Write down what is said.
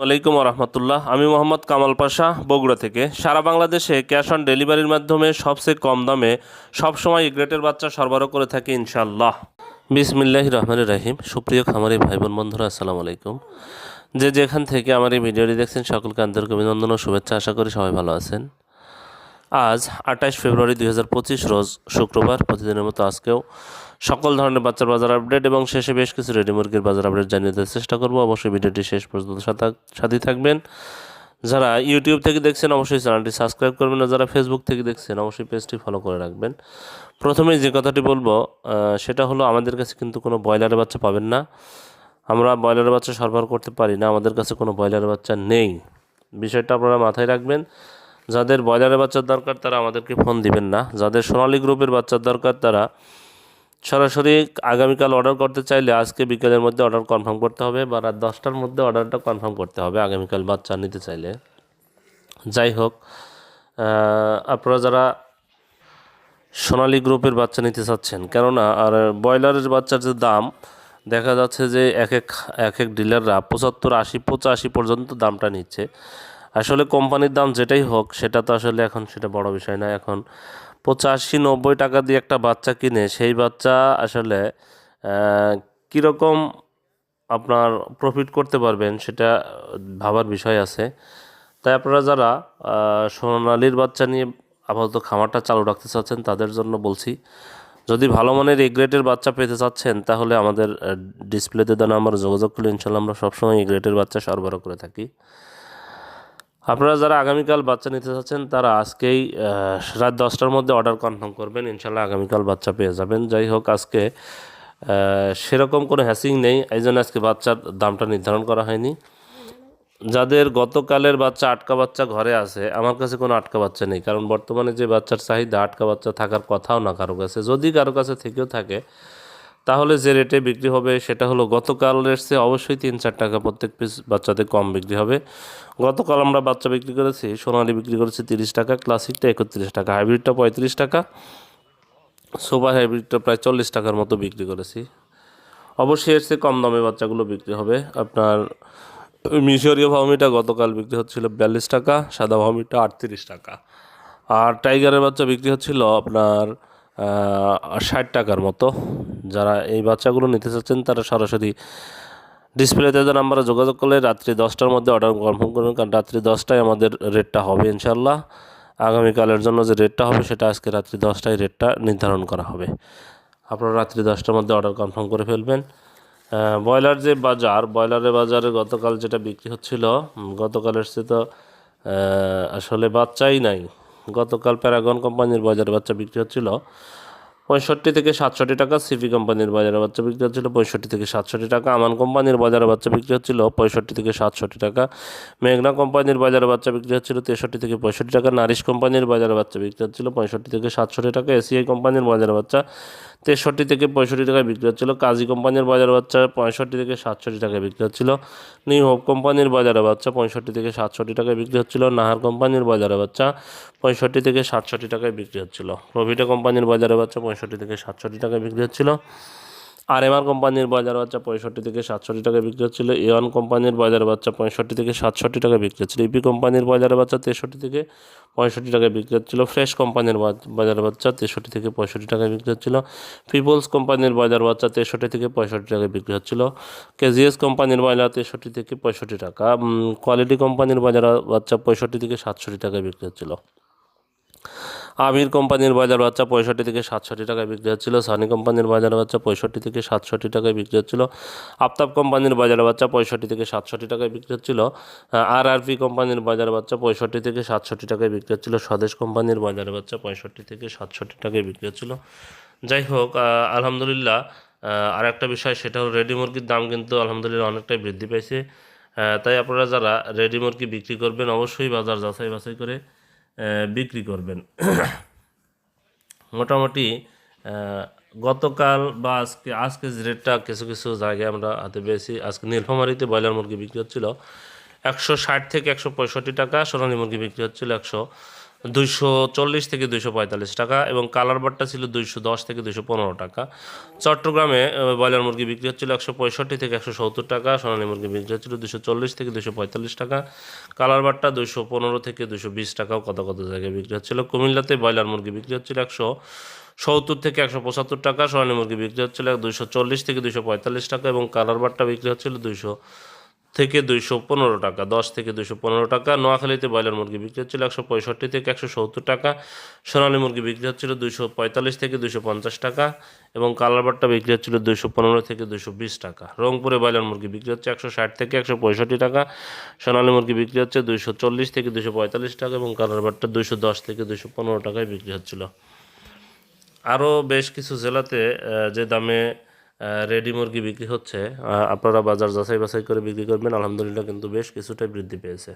ওয়ালাইকুম রহমতুল্লাহ। আমি মোহাম্মদ কামাল পাশা, বগুড়া থেকে। সারা বাংলাদেশে ক্যাশ অন ডেলিভারির মাধ্যমে সবচেয়ে কম দামে সবসময় গ্রেটের বাচ্চা সরবরাহ করে থাকি ইনশাআল্লাহ। বিসমিল্লাহির রহমানির রহিম। সুপ্রিয় খামারি ভাই বোন বন্ধুরা, আসসালামু আলাইকুম। যে যেখান থেকে আমার এই ভিডিওটি দেখছেন সকলকে আন্তরিক অভিনন্দন ও শুভেচ্ছা। আশা করি সবাই ভালো আছেন। আজ 28 ফেব্রুয়ারি 2025 রোজ শুক্রবার। প্রতিদিনের মতো আজকেও সকল ধরনের বাচ্চার বাজার আপডেট এবং শেষে বেশ কিছু রেডি মুরগির বাজার আপডেট জানিয়ে দেওয়ার চেষ্টা করব। অবশ্যই ভিডিওটি শেষ পর্যন্ত সাথে থাকবেন। যারা ইউটিউব থেকে দেখছেন অবশ্যই চ্যানেলটি সাবস্ক্রাইব করবেন, আর যারা ফেসবুক থেকে দেখছেন অবশ্যই পেজটি ফলো করে রাখবেন। প্রথমেই যে কথাটি বলবো সেটা হলো, আমাদের কাছে কিন্তু কোনো ব্রয়লারের বাচ্চা পাবেন না। আমরা ব্রয়লারের বাচ্চা সরবরাহ করতে পারি না, আমাদের কাছে কোনো ব্রয়লারের বাচ্চা নেই। বিষয়টা আপনারা মাথায় রাখবেন। যাদের ব্রয়লারের বাচ্চার দরকার তারা আমাদেরকে ফোন দিবেন না। যাদের সোনালী গ্রুপের বাচ্চার দরকার তারা সরাসরি আগামীকাল অর্ডার করতে চাইলে আজকে বিকেলের মধ্যে অর্ডার কনফার্ম করতে হবে, বা রাত 10টার মধ্যে অর্ডারটা কনফার্ম করতে হবে আগামীকাল বাচ্চা নিতে চাইলে। যাই হোক, আপনারা যারা সোনালী গ্রুপের বাচ্চা নিতে চাচ্ছেন, কেননা আর ব্রয়লারের বাচ্চার যে দাম দেখা যাচ্ছে যে এক এক ডিলাররা 75, 80, 85 পর্যন্ত দামটা নিচ্ছে। আসলে কোম্পানির দাম যেটাই হোক সেটা তো আসলে এখন সেটা বড় বিষয় না। এখন 85, 90 টাকা দিয়ে একটা বাচ্চা কিনে সেই বাচ্চা আসলে কীরকম আপনার প্রফিট করতে পারবেন সেটা ভাবার বিষয় আছে। তাই আপনারা যারা সোনালির বাচ্চা নিয়ে আপাতত খামারটা চালু রাখতে চাচ্ছেন তাদের জন্য বলছি, যদি ভালো মানের এ গ্রেডের বাচ্চা পেতে চাচ্ছেন তাহলে আমাদের ডিসপ্লেতে দেওয়া নাম্বারে যোগাযোগ করলে ইনশাল্লাহ আমরা সবসময় এ গ্রেডের বাচ্চা সরবরাহ করে থাকি। আপনারা যারা আগামীকাল বাচ্চা নিতে চাচ্ছেন তারা আজকেই রাত 10টার মধ্যে অর্ডার কনফার্ম করবেন, ইনশাল্লাহ আগামীকাল বাচ্চা পেয়ে যাবেন। যাই হোক, আজকে সেরকম কোনো হ্যাসিং নেই, এই জন্য আজকে বাচ্চার দামটা নির্ধারণ করা হয়নি। যাদের গতকালের বাচ্চা আটকা বাচ্চা ঘরে আছে, আমার কাছে কোনো আটকা বাচ্চা নেই, কারণ বর্তমানে যে বাচ্চার চাহিদা আটকা বাচ্চা থাকার কথাও না কারো কাছে। যদি কারো কাছে থেকেও থাকে তাহলে যে রেটে বিক্রি হবে সেটা হলো গতকালের চেয়ে অবশ্যই 3-4 টাকা প্রত্যেক পিস বাচ্চাতে কম বিক্রি হবে। গতকাল আমরা বাচ্চা বিক্রি করেছি, সোনালি বিক্রি করেছি 30 টাকা, ক্লাসিকটা 31 টাকা, হাইব্রিডটা 35 টাকা, সুপার হাইব্রিডটা প্রায় 40 টাকার মতো বিক্রি করেছি। অবশ্যই এর চেয়ে কম দামে বাচ্চাগুলো বিক্রি হবে। আপনার মিশরীয় ভাউমিটা গতকাল বিক্রি হচ্ছিল 42 টাকা, সাদা ভাউমিটা 38 টাকা, আর টাইগারের বাচ্চা বিক্রি হচ্ছিল আপনার 60 টাকার মতো। যারা এই বাচ্চাগুলো নিতে চাচ্ছেন তারা সরাসরি ডিসপ্লেতে যে নাম্বারে যোগাযোগ করলে রাত্রি 10টার মধ্যে অর্ডার কনফার্ম করবেন, কারণ রাত্রি 10টায় আমাদের রেটটা হবে ইনশাল্লাহ। আগামীকালের জন্য যে রেটটা হবে সেটা আজকে রাত্রি 10টায় রেটটা নির্ধারণ করা হবে। আপনারা রাত্রি 10টার মধ্যে অর্ডার কনফার্ম করে ফেলবেন। ব্রয়লার যে বাজার, ব্রয়লারের বাজারে গতকাল যেটা বিক্রি হচ্ছিল, গতকালের সে তো আসলে বাচ্চাই নাই। গতকাল প্যারাগন কোম্পানির বাজারে বাচ্চা বিক্রি হচ্ছিল 65 থেকে 67 টাকা, সিপি কোম্পানির বাজারে বাচ্চা বিক্রি হচ্ছিল 65 থেকে 67 টাকা, আমান কোম্পানির বাজারে বাচ্চা বিক্রি হচ্ছিল 65 থেকে 67 টাকা, মেঘনা কোম্পানির বাজারে বাচ্চা বিক্রি হচ্ছিল 63 থেকে 65 টাকা, নারিশ কোম্পানির বাজারে বাচ্চা বিক্রি হচ্ছিল 65 থেকে 67 টাকা, এসিআই কোম্পানির বাজারে বাচ্চা 63 থেকে 65 টাকায় বিক্রি হচ্ছিল, কাজী কোম্পানির বাজারে বাচ্চা 65 থেকে 67 টাকায় বিক্রি হচ্ছিল, নিউ হোপ কোম্পানির বাজারে বাচ্চা 65 থেকে 67 টাকায় বিক্রি হচ্ছিল, নাহার কোম্পানির বাজারে বাচ্চা 65 থেকে 67 টাকায় বিক্রি হচ্ছিল, প্রভিটা কোম্পানির বাজারে বাচ্চা 65 থেকে 67 টাকায় বিক্রি হচ্ছিল, আরএমআর কোম্পানির বাজার বাচ্চা 65 থেকে 67 টাকায় বিক্রি হচ্ছিল, এওয়ান কোম্পানির বাজার বাচ্চা 65 থেকে 67 টাকায় বিক্রি হচ্ছিল, ইপি কোম্পানির বাজার বাচ্চা 63 থেকে 65 টাকায় বিক্রি হচ্ছিল, ফ্রেশ কোম্পানির বাজার বাচ্চা 63 থেকে 65 টাকায় বিক্রি হচ্ছিল, পিপলস কোম্পানির বাজার বাচ্চা 63 থেকে 65 টাকায় বিক্রি হচ্ছিল, কেজিএস কোম্পানির বাজার 63 থেকে 65 টাকা, কোয়ালিটি কোম্পানির বাজার বাচ্চা 65 থেকে 67 টাকায় বিক্রি হচ্ছিল, আমির কোম্পানির বাজার বাচ্চা 65 থেকে 67 টাকায় বিক্রি হচ্ছিল, সানি কোম্পানির বাজার বাচ্চা 65 থেকে 67 টাকায় বিক্রি হচ্ছিল, আফতাব কোম্পানির বাজার বাচ্চা 65 থেকে 67 টাকায় বিক্রি হচ্ছিল, আরআরপি কোম্পানির বাজার বাচ্চা 65 থেকে 67 টাকায় বিক্রি হচ্ছিল, স্বদেশ কোম্পানির বাজার বাচ্চা 65 থেকে 67 টাকায় বিক্রি হচ্ছিল। যাই হোক, আলহামদুলিল্লাহ, আর একটা বিষয় সেটা হলো রেডি মুরগির দাম কিন্তু আলহামদুলিল্লাহ অনেকটাই বৃদ্ধি পাইছে। তাই আপনারা যারা রেডি মুরগি বিক্রি করবেন অবশ্যই বাজার যাচাই বাছাই করে বিক্রি করবেন। মোটামুটি গতকাল বা আজকে যে রেটটা কিছু কিছু জায়গায় আমরা হাতে পেয়েছি, আজকে নীলফামারীতে ব্রয়লার মুরগি বিক্রি হচ্ছিল 160 থেকে 165 টাকা, সোনালী মুরগি বিক্রি হচ্ছিল 240 থেকে 245 টাকা এবং কালার বারটা ছিল 210 থেকে 215 টাকা। চট্টগ্রামে ব্রয়লার মুরগি বিক্রি হচ্ছিল 165 থেকে 170 টাকা, সোনালী মুরগি বিক্রি হচ্ছিল 240 থেকে 245 টাকা, কালার বারটা 215 থেকে 220 টাকাও কত কত জায়গায় বিক্রি হচ্ছিল। কুমিল্লাতে ব্রয়লার মুরগি বিক্রি হচ্ছিল 170 থেকে 175 টাকা, সোনালী মুরগি বিক্রি হচ্ছিল 240 থেকে 245 টাকা এবং কালার বারটা বিক্রি হচ্ছিল 200 থেকে 215 টাকা, 10 থেকে 215 টাকা। নোয়াখালীতে ব্রয়লার মুরগি বিক্রি হচ্ছিল 165 থেকে 170 টাকা, সোনালী মুরগি বিক্রি হচ্ছিল 245 থেকে 250 টাকা এবং কালার বারটা বিক্রি হচ্ছিল 215 থেকে 220 টাকা। রংপুরে ব্রয়লার মুরগি বিক্রি হচ্ছে 160 থেকে 165 টাকা, সোনালী মুরগি বিক্রি হচ্ছে 240 থেকে 245 টাকা এবং কালার বারটা 210 থেকে 215 টাকায় বিক্রি হচ্ছিল। আরও বেশ কিছু জেলাতে যে দামে রেডি মুরগি বিক্রি হচ্ছে, আপনারা বাজার যাচাই বাছাই করে বিক্রি করবেন। আলহামদুলিল্লাহ কিন্তু বেশ কিছুটাই বৃদ্ধি পেয়েছে।